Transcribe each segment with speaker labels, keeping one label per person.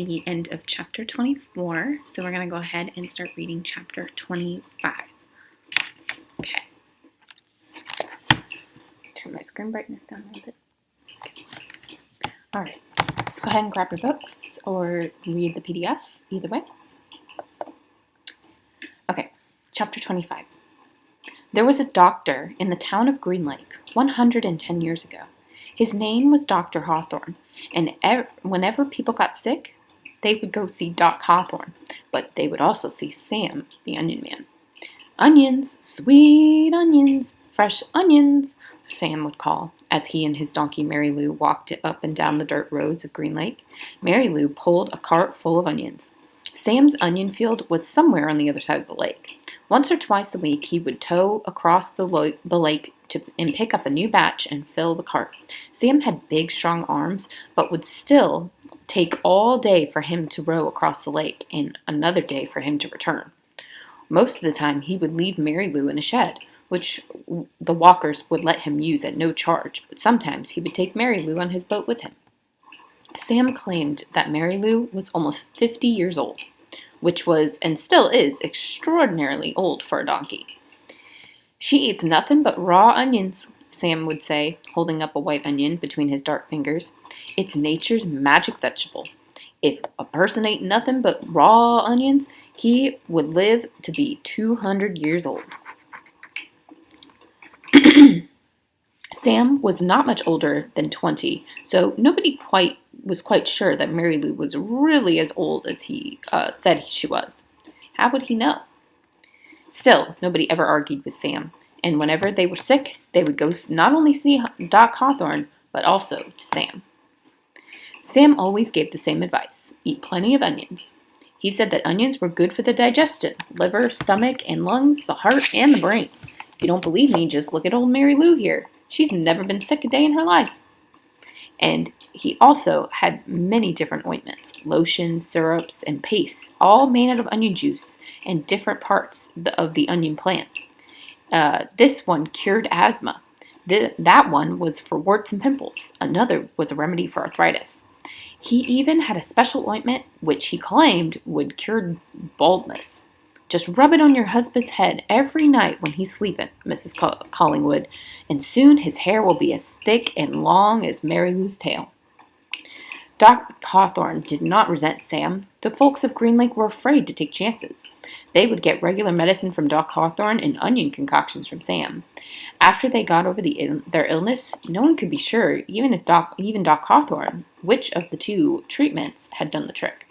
Speaker 1: the end of chapter 24, so we're going to go ahead and start reading chapter 25. Okay. Turn my screen brightness down a little bit. Okay. All right. Let's go ahead and grab your books or read the PDF, either way. Okay, chapter 25. There was a doctor in the town of Green Lake 110 years ago. His name was Dr. Hawthorne, and whenever people got sick, they would go see Doc Hawthorne, but they would also see Sam, the Onion Man. "Onions, sweet onions, fresh onions," Sam would call, as he and his donkey Mary Lou walked up and down the dirt roads of Green Lake. Mary Lou pulled a cart full of onions. Sam's onion field was somewhere on the other side of the lake. Once or twice a week, he would tow across the lake and pick up a new batch and fill the cart. Sam had big, strong arms, but would still take all day for him to row across the lake and another day for him to return. Most of the time, he would leave Mary Lou in a shed, which the walkers would let him use at no charge, but sometimes he would take Mary Lou on his boat with him. Sam claimed that Mary Lou was almost 50 years old, which was, and still is, extraordinarily old for a donkey. "She eats nothing but raw onions," Sam would say, holding up a white onion between his dark fingers. "It's nature's magic vegetable. If a person ate nothing but raw onions, he would live to be 200 years old." Sam was not much older than 20, so nobody was quite sure that Mary Lou was really as old as he said she was. How would he know? Still, nobody ever argued with Sam, and whenever they were sick, they would go not only see Doc Hawthorne, but also to Sam. Sam always gave the same advice: eat plenty of onions. He said that onions were good for the digestion, liver, stomach, and lungs, the heart, and the brain. If you don't believe me, just look at old Mary Lou here. She's never been sick a day in her life. And he also had many different ointments, lotions, syrups, and pastes, all made out of onion juice and different parts of the onion plant. This one cured asthma. That one was for warts and pimples. Another was a remedy for arthritis. He even had a special ointment which he claimed would cure baldness. "Just rub it on your husband's head every night when he's sleeping," Mrs. Collingwood, "and soon his hair will be as thick and long as Mary Lou's tail." Doc Hawthorne did not resent Sam. The folks of Green Lake were afraid to take chances. They would get regular medicine from Doc Hawthorne and onion concoctions from Sam. After they got over their illness, no one could be sure, even Doc Hawthorne, which of the two treatments had done the trick.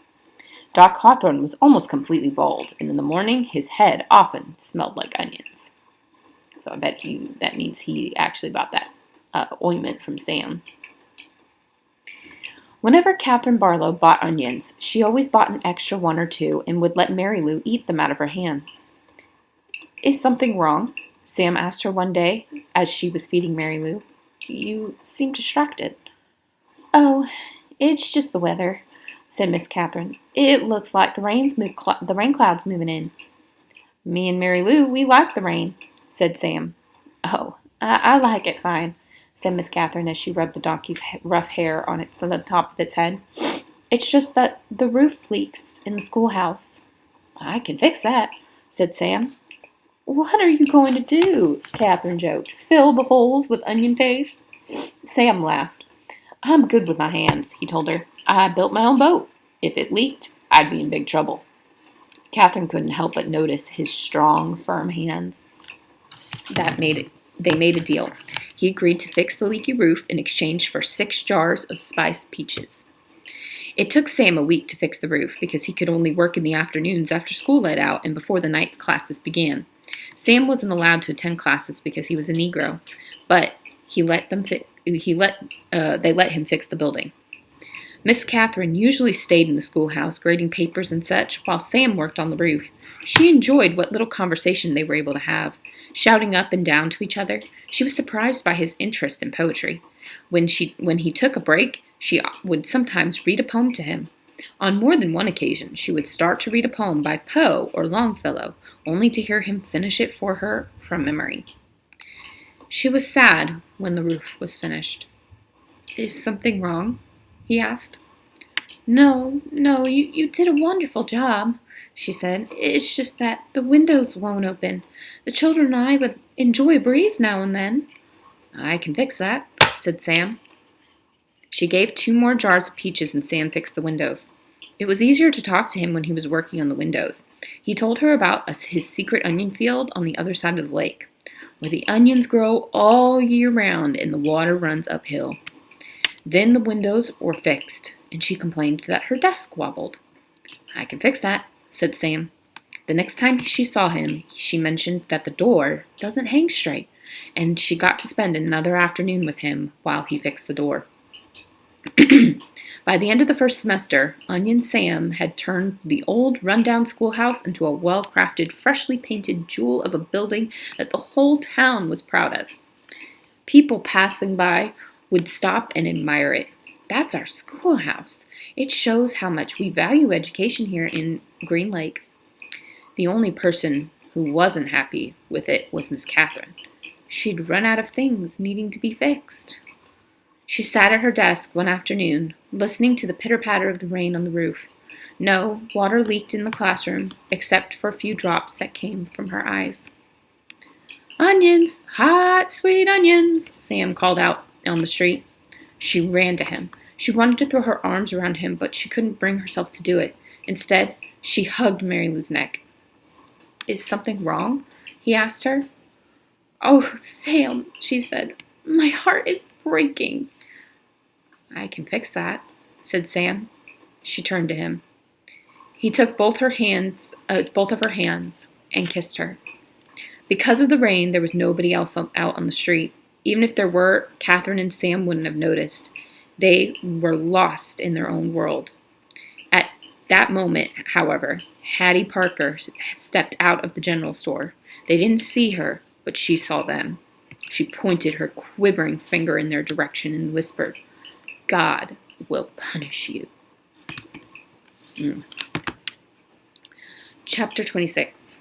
Speaker 1: Doc Hawthorne was almost completely bald, and in the morning his head often smelled like onions. So I bet you that means he actually bought that ointment from Sam. Whenever Catherine Barlow bought onions, she always bought an extra one or two and would let Mary Lou eat them out of her hand. "Is something wrong?" Sam asked her one day as she was feeding Mary Lou. "You seem distracted." "Oh, it's just the weather," said Miss Catherine. "It looks like the rain cloud's moving in." "Me and Mary Lou, we like the rain," said Sam. "Oh, I like it fine," said Miss Catherine as she rubbed the donkey's rough hair on the top of its head. "It's just that the roof leaks in the schoolhouse." "I can fix that," said Sam. "What are you going to do?" Catherine joked. "Fill the holes with onion paste?" Sam laughed. "I'm good with my hands," he told her. "I built my own boat. If it leaked, I'd be in big trouble." Catherine couldn't help but notice his strong, firm hands. They made a deal. He agreed to fix the leaky roof in exchange for 6 jars of spiced peaches. It took Sam a week to fix the roof because he could only work in the afternoons after school let out and before the night classes began. Sam wasn't allowed to attend classes because he was a Negro, but they let him fix the building. Miss Catherine usually stayed in the schoolhouse, grading papers and such, while Sam worked on the roof. She enjoyed what little conversation they were able to have, shouting up and down to each other. She was surprised by his interest in poetry. When he took a break, she would sometimes read a poem to him. On more than one occasion, she would start to read a poem by Poe or Longfellow, only to hear him finish it for her from memory. She was sad when the roof was finished. "Is something wrong?" he asked. No, you did a wonderful job, she said. It's just that the windows won't open. The children and I would enjoy a breeze now and then. I can fix that, said Sam. She gave 2 more jars of peaches and Sam fixed the windows. It was easier to talk to him when he was working on the windows. He told her about his secret onion field on the other side of the lake, where the onions grow all year round and the water runs uphill. Then the windows were fixed, and she complained that her desk wobbled. I can fix that, said Sam. The next time she saw him, she mentioned that the door doesn't hang straight, and she got to spend another afternoon with him while he fixed the door. By the end of the first semester, Onion Sam had turned the old, run-down schoolhouse into a well-crafted, freshly painted jewel of a building that the whole town was proud of. People passing by would stop and admire it. That's our schoolhouse. It shows how much we value education here in Green Lake. The only person who wasn't happy with it was Miss Catherine. She'd run out of things needing to be fixed. She sat at her desk one afternoon, listening to the pitter-patter of the rain on the roof. No water leaked in the classroom, except for a few drops that came from her eyes. "Onions! Hot, sweet onions!" Sam called out on the street. She ran to him. She wanted to throw her arms around him, but she couldn't bring herself to do it. Instead, she hugged Mary Lou's neck. "Is something wrong?" he asked her. "Oh, Sam," she said, "my heart is breaking." "I can fix that," said Sam. She turned to him. He took both of her hands, and kissed her. Because of the rain, there was nobody else out on the street. Even if there were, Catherine and Sam wouldn't have noticed. They were lost in their own world. At that moment, however, Hattie Parker stepped out of the general store. They didn't see her, but she saw them. She pointed her quivering finger in their direction and whispered, "God will punish you." Chapter 26.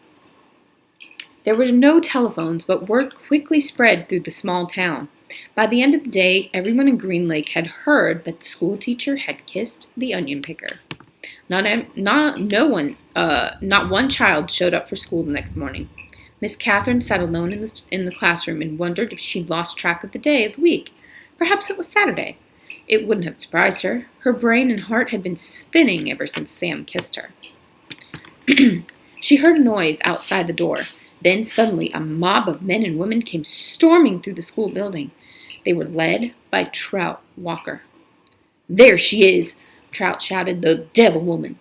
Speaker 1: There were no telephones, but word quickly spread through the small town. By the end of the day, everyone in Green Lake had heard that the school teacher had kissed the onion picker. Not one child showed up for school the next morning. Miss Catherine sat alone in the classroom and wondered if she'd lost track of the day of the week. Perhaps it was Saturday. It wouldn't have surprised her. Her brain and heart had been spinning ever since Sam kissed her. She heard a noise outside the door. Then suddenly a mob of men and women came storming through the school building. They were led by Trout Walker. "There she is!" Trout shouted. "The devil woman!"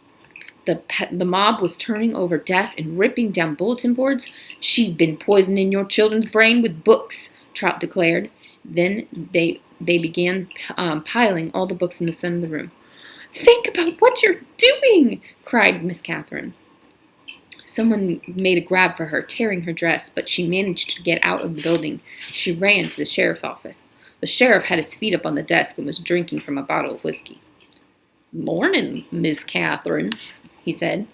Speaker 1: The mob was turning over desks and ripping down bulletin boards. "She's been poisoning your children's brain with books," Trout declared. Then they began piling all the books in the center of the room. "Think about what you're doing!" cried Miss Catherine. Someone made a grab for her, tearing her dress, but she managed to get out of the building. She ran to the sheriff's office. The sheriff had his feet up on the desk and was drinking from a bottle of whiskey. "Morning, Miss Catherine," he said.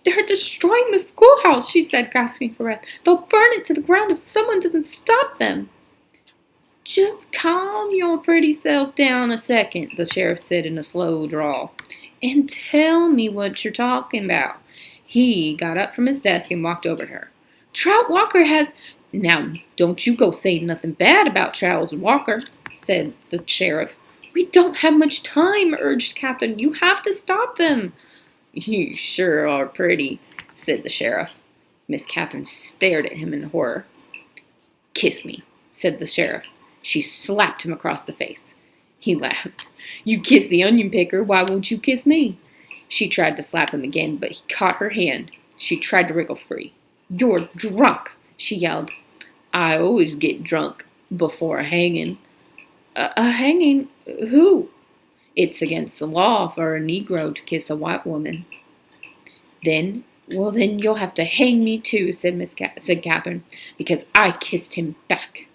Speaker 1: "They're destroying the schoolhouse," she said, gasping for breath. "They'll burn it to the ground if someone doesn't stop them." "Just calm your pretty self down a second," the sheriff said in a slow drawl, "and tell me what you're talking about." He got up from his desk and walked over to her. "Trout Walker has—" "Now, don't you go saying nothing bad about Trout Walker," said the sheriff. "We don't have much time," urged Catherine. "You have to stop them." "You sure are pretty," said the sheriff. Miss Catherine stared at him in horror. "Kiss me," said the sheriff. She slapped him across the face. He laughed. "You kiss the onion picker, why won't you kiss me?" She tried to slap him again, but he caught her hand. She tried to wriggle free. "You're drunk," she yelled. "I always get drunk before a hanging." A hanging? Who?" "It's against the law for a Negro to kiss a white woman." Then you'll have to hang me too," said Catherine, "because I kissed him back."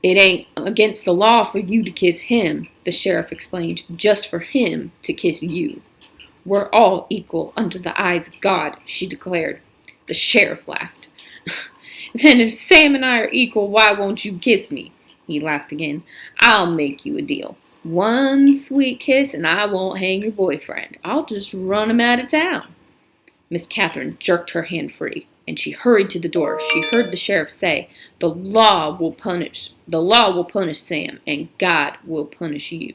Speaker 1: "It ain't against the law for you to kiss him," the sheriff explained, "just for him to kiss you. We're all equal under the eyes of God," she declared. The sheriff laughed. "Then if Sam and I are equal, why won't you kiss me?" He laughed again. I'll make you a deal. One sweet kiss and I won't hang your boyfriend. I'll just run him out of town. Miss Catherine jerked her hand free, and she hurried to the door. She heard the sheriff say, The law will punish Sam, and God will punish you.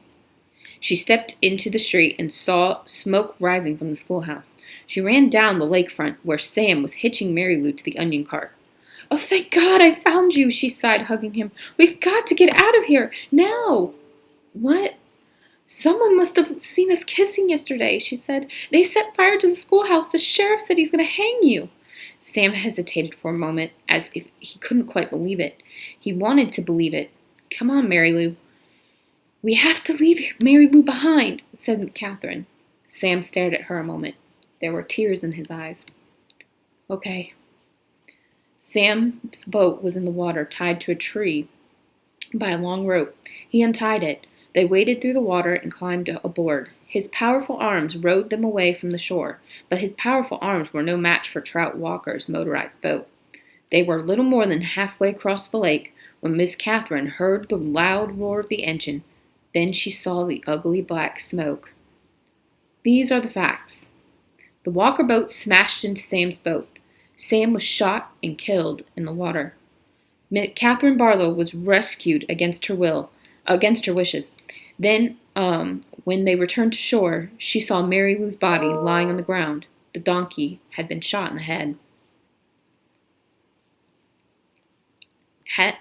Speaker 1: She stepped into the street and saw smoke rising from the schoolhouse. She ran down the lakefront where Sam was hitching Mary Lou to the onion cart. Oh, thank God I found you, she sighed, hugging him. We've got to get out of here, now. What? Someone must have seen us kissing yesterday, she said. They set fire to the schoolhouse. The sheriff said he's going to hang you. Sam hesitated for a moment, as if he couldn't quite believe it. He wanted to believe it. Come on, Mary Lou. We have to leave Mary Lou behind, said Catherine. Sam stared at her a moment. There were tears in his eyes. Okay. Sam's boat was in the water, tied to a tree by a long rope. He untied it. They waded through the water and climbed aboard. His powerful arms rowed them away from the shore, but his powerful arms were no match for Trout Walker's motorized boat. They were little more than halfway across the lake when Miss Catherine heard the loud roar of the engine. Then she saw the ugly black smoke. These are the facts. The Walker boat smashed into Sam's boat. Sam was shot and killed in the water. Catherine Barlow was rescued against her wishes. Then, when they returned to shore, she saw Mary Lou's body lying on the ground. The donkey had been shot in the head.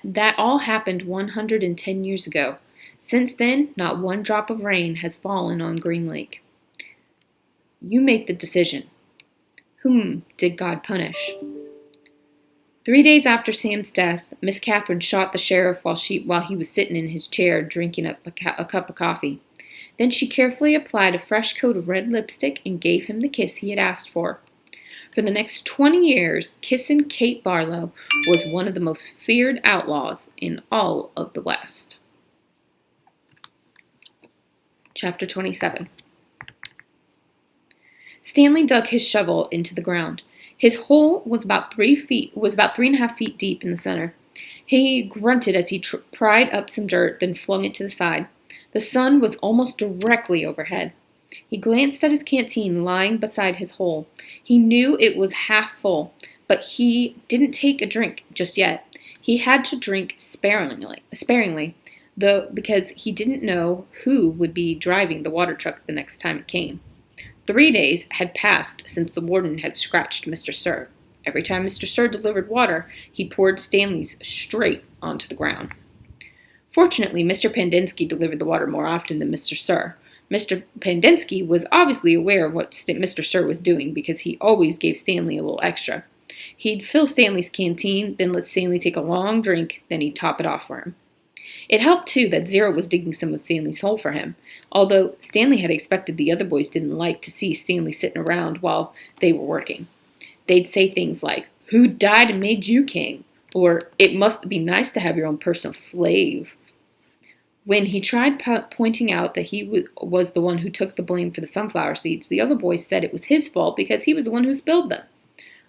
Speaker 1: That all happened 110 years ago. Since then, not one drop of rain has fallen on Green Lake. You make the decision. Whom did God punish? 3 days after Sam's death, Miss Catherine shot the sheriff while he was sitting in his chair drinking a cup of coffee. Then she carefully applied a fresh coat of red lipstick and gave him the kiss he had asked for. For the next 20 years, Kissin' Kate Barlow was one of the most feared outlaws in all of the West. Chapter 27. Stanley dug his shovel into the ground. His hole was about 3.5 feet deep in the center. He grunted as he pried up some dirt, then flung it to the side. The sun was almost directly overhead. He glanced at his canteen lying beside his hole. He knew it was half full, but he didn't take a drink just yet. He had to drink sparingly, though, because he didn't know who would be driving the water truck the next time it came. 3 days had passed since the warden had scratched Mr. Sir. Every time Mr. Sir delivered water, he poured Stanley's straight onto the ground. Fortunately, Mr. Pendenski delivered the water more often than Mr. Sir. Mr. Pendenski was obviously aware of what Mr. Sir was doing because he always gave Stanley a little extra. He'd fill Stanley's canteen, then let Stanley take a long drink, then he'd top it off for him. It helped, too, that Zero was digging some of Stanley's hole for him, although Stanley had expected the other boys didn't like to see Stanley sitting around while they were working. They'd say things like, "Who died and made you king?" or "It must be nice to have your own personal slave." When he tried pointing out that he was the one who took the blame for the sunflower seeds, the other boys said it was his fault because he was the one who spilled them.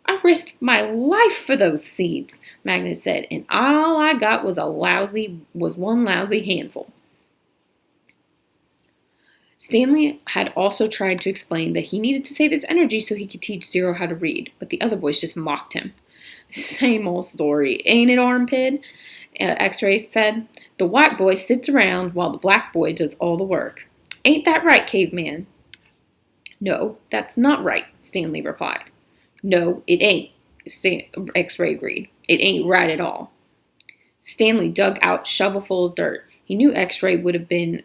Speaker 1: "I risked my life for those seeds," Magnus said, "and all I got was one lousy handful." Stanley had also tried to explain that he needed to save his energy so he could teach Zero how to read, but the other boys just mocked him. "Same old story, ain't it, Armpit?" X-Ray said. "The white boy sits around while the black boy does all the work. Ain't that right, caveman?" "No, that's not right," Stanley replied. "No, it ain't," X-Ray agreed. "It ain't right at all." Stanley dug out shovelful of dirt. He knew X-Ray would have been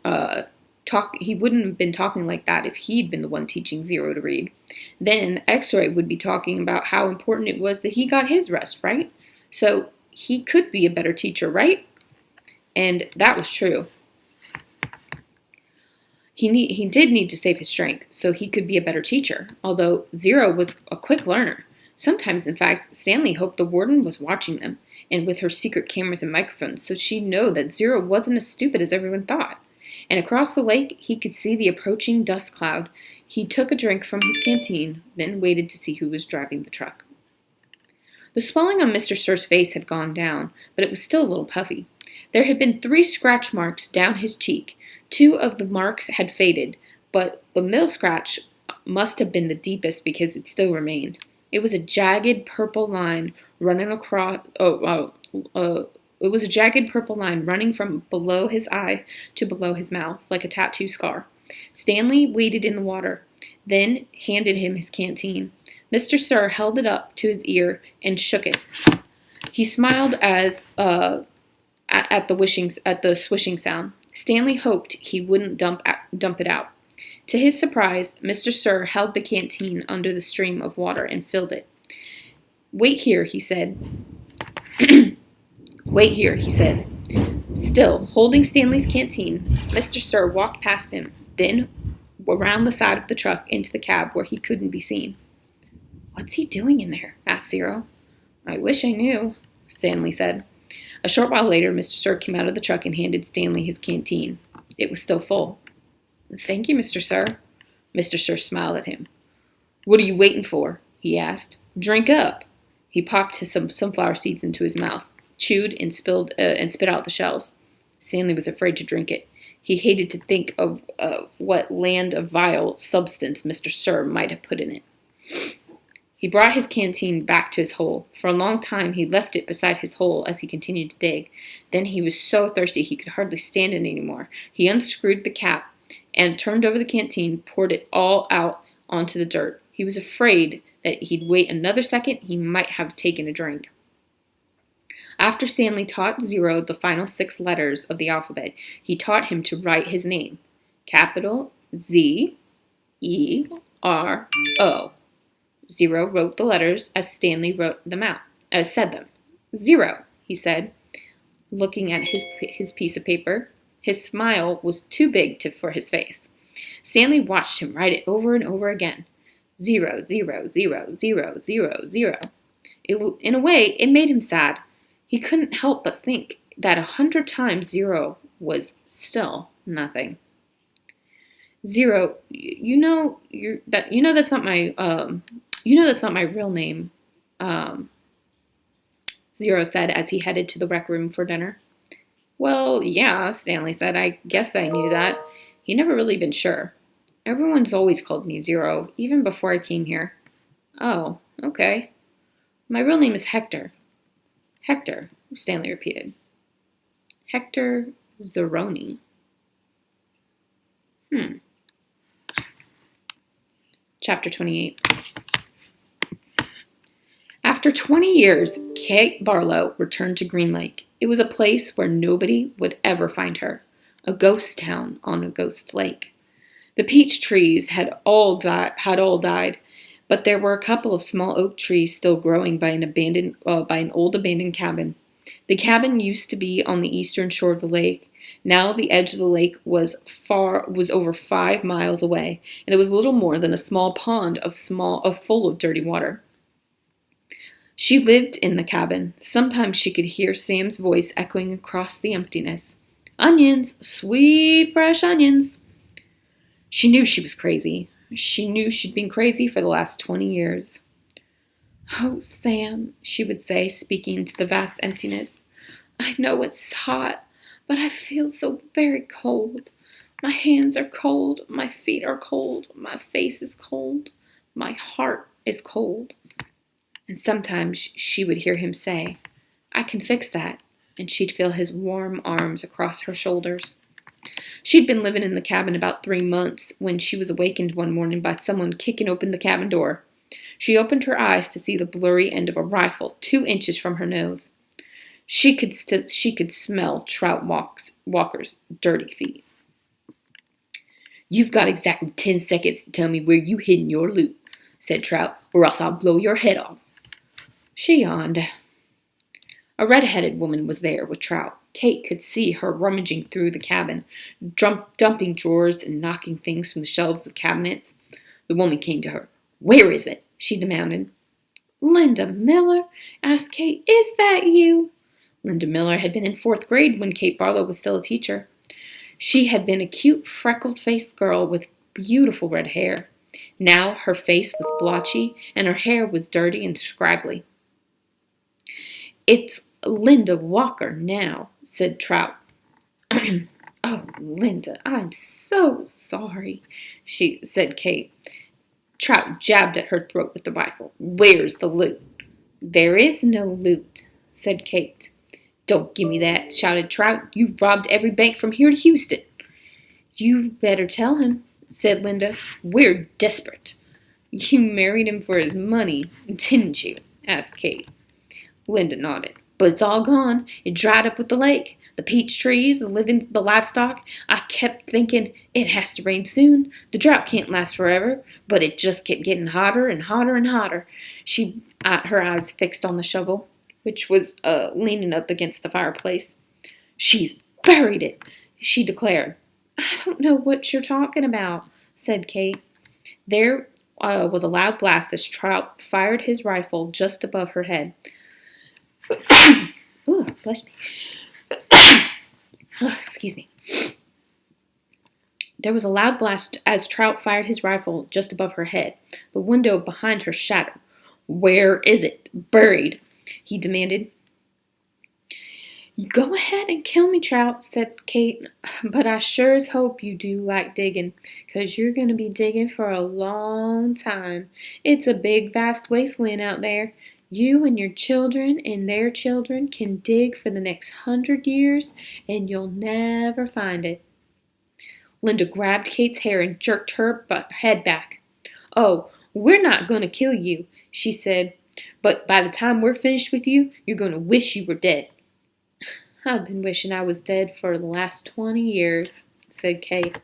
Speaker 1: he wouldn't have been talking like that if he'd been the one teaching Zero to read. Then X-Ray would be talking about how important it was that he got his rest, right? So he could be a better teacher, right? And that was true. He did need to save his strength so he could be a better teacher, although Zero was a quick learner. Sometimes, in fact, Stanley hoped the warden was watching them, and with her secret cameras and microphones, so she'd know that Zero wasn't as stupid as everyone thought. And across the lake, he could see the approaching dust cloud. He took a drink from his canteen, then waited to see who was driving the truck. The swelling on Mr. Sir's face had gone down, but it was still a little puffy. There had been 3 scratch marks down his cheek. 2 of the marks had faded, but the middle scratch must have been the deepest because it still remained. It was a jagged purple line running across. It was a jagged purple line running from below his eye to below his mouth, like a tattoo scar. Stanley waded in the water, then handed him his canteen. Mr. Sir held it up to his ear and shook it. He smiled as at the swishing sound. Stanley hoped he wouldn't dump it out. To his surprise, Mr. Sir held the canteen under the stream of water and filled it. "Wait here," he said. "Wait here," he said. Still holding Stanley's canteen, Mr. Sir walked past him, then around the side of the truck into the cab where he couldn't be seen. "What's he doing in there?" asked Zero. "I wish I knew," Stanley said. A short while later, Mr. Sir came out of the truck and handed Stanley his canteen. It was still full. "Thank you, Mr. Sir." Mr. Sir smiled at him. "What are you waiting for?" he asked. "Drink up." He popped some sunflower seeds into his mouth, chewed and spit out the shells. Stanley was afraid to drink it. He hated to think of what land of vile substance Mr. Sir might have put in it. He brought his canteen back to his hole. For a long time he left it beside his hole as he continued to dig. Then he was so thirsty he could hardly stand it anymore. He unscrewed the cap and turned over the canteen, poured it all out onto the dirt. He was afraid that he'd wait another second, he might have taken a drink. After Stanley taught Zero the final 6 letters of the alphabet, he taught him to write his name. Capital Z-E-R-O. Zero wrote the letters as Stanley said them. "Zero," he said, looking at his piece of paper. His smile was too big for his face. Stanley watched him write it over and over again. 0, 0, 0, 0, 0, 0. In a way, it made him sad. He couldn't help but think that 100 times 0 was still nothing. "Zero, that's not my real name," Zero said as he headed to the rec room for dinner. "Well, yeah," Stanley said. "I guess I knew that." He'd never really been sure. "Everyone's always called me Zero, even before I came here." "Oh, okay. My real name is Hector." "Hector," Stanley repeated. "Hector Zeroni." Chapter 28. After 20 years, Kate Barlow returned to Green Lake. It was a place where nobody would ever find her. A ghost town on a ghost lake. The peach trees had all died, but there were a couple of small oak trees still growing by an old abandoned cabin. The cabin used to be on the eastern shore of the lake. Now the edge of the lake was over 5 miles away, and it was little more than a small pond full of dirty water. She lived in the cabin. Sometimes she could hear Sam's voice echoing across the emptiness. "Onions, sweet fresh onions." She knew she was crazy. She knew she'd been crazy for the last 20 years. "Oh, Sam," she would say, speaking into the vast emptiness. "I know it's hot, but I feel so very cold. My hands are cold, my feet are cold, my face is cold, my heart is cold." And sometimes she would hear him say, "I can fix that," and she'd feel his warm arms across her shoulders. She'd been living in the cabin about 3 months when she was awakened one morning by someone kicking open the cabin door. She opened her eyes to see the blurry end of a rifle 2 inches from her nose. She could smell Trout Walker's dirty feet. "You've got exactly 10 seconds to tell me where you hidden your loot," said Trout, "or else I'll blow your head off." She yawned. A red-headed woman was there with Trout. Kate could see her rummaging through the cabin, dumping drawers and knocking things from the shelves of cabinets. The woman came to her. "Where is it?" she demanded. "Linda Miller?" asked Kate. "Is that you?" Linda Miller had been in 4th grade when Kate Barlow was still a teacher. She had been a cute, freckled-faced girl with beautiful red hair. Now her face was blotchy, and her hair was dirty and scraggly. "It's Linda Walker now," said Trout. Oh, Linda, I'm so sorry, said Kate. Trout jabbed at her throat with the rifle. Where's the loot? There is no loot, said Kate. Don't give me that, shouted Trout. You've robbed every bank from here to Houston. You'd better tell him, said Linda. We're desperate. You married him for his money, didn't you? Asked Kate. Linda nodded. But it's all gone. It dried up with the lake. The peach trees, the livestock. I kept thinking, it has to rain soon. The drought can't last forever. But it just kept getting hotter and hotter and hotter. Her eyes fixed on the shovel, which was leaning up against the fireplace. She's buried it, she declared. I don't know what you're talking about, said Kate. There was a loud blast as Trout fired his rifle just above her head. Ooh, bless me. Excuse me. There was a loud blast as Trout fired his rifle just above her head. The window behind her shattered. Where is it? Buried, he demanded. You go ahead and kill me, Trout, said Kate, but I sure as hope you do like digging, 'cause you're going to be digging for a long time. It's a big, vast wasteland out there. You and your children and their children can dig for the next 100 years, and you'll never find it. Linda grabbed Kate's hair and jerked her head back. Oh, we're not going to kill you, she said, but by the time we're finished with you, you're going to wish you were dead. I've been wishing I was dead for the last 20 years, said Kate.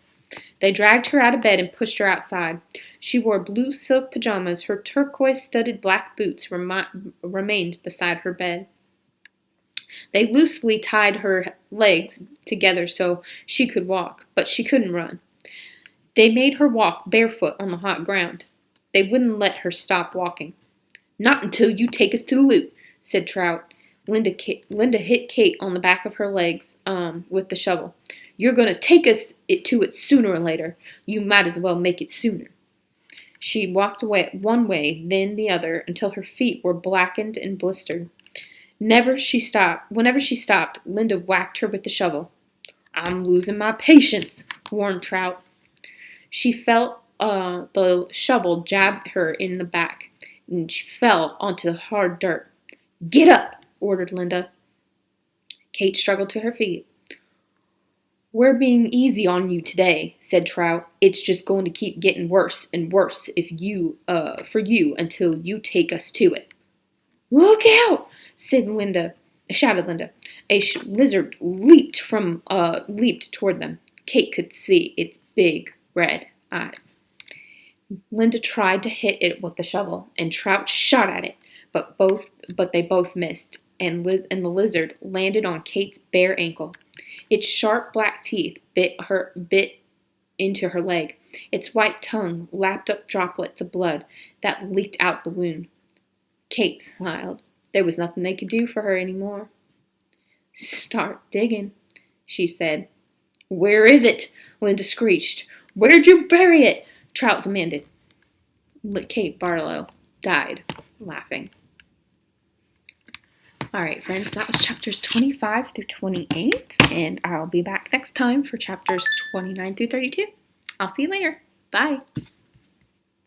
Speaker 1: They dragged her out of bed and pushed her outside. She wore blue silk pajamas. Her turquoise-studded black boots remained beside her bed. They loosely tied her legs together so she could walk, but she couldn't run. They made her walk barefoot on the hot ground. They wouldn't let her stop walking. Not until you take us to the loot, said Trout. Linda hit Kate on the back of her legs with the shovel. You're going to take us to it sooner or later. You might as well make it sooner. She walked away one way, then the other, until her feet were blackened and blistered. Whenever she stopped, Linda whacked her with the shovel. I'm losing my patience, warned Trout. She felt the shovel jab her in the back, and she fell onto the hard dirt. Get up, ordered Linda. Kate struggled to her feet. We're being easy on you today, said Trout. It's just going to keep getting worse and worse for you until you take us to it. Look out, shouted Linda. A lizard leaped toward them. Kate could see its big red eyes. Linda tried to hit it with the shovel, and Trout shot at it, but they both missed, and the lizard landed on Kate's bare ankle. Its sharp black teeth bit into her leg. Its white tongue lapped up droplets of blood that leaked out the wound. Kate smiled. There was nothing they could do for her anymore. Start digging, she said. Where is it? Linda screeched. Where'd you bury it? Trout demanded. Kate Barlow died laughing. Alright, friends, that was chapters 25 through 28, and I'll be back next time for chapters 29 through 32. I'll see you later. Bye.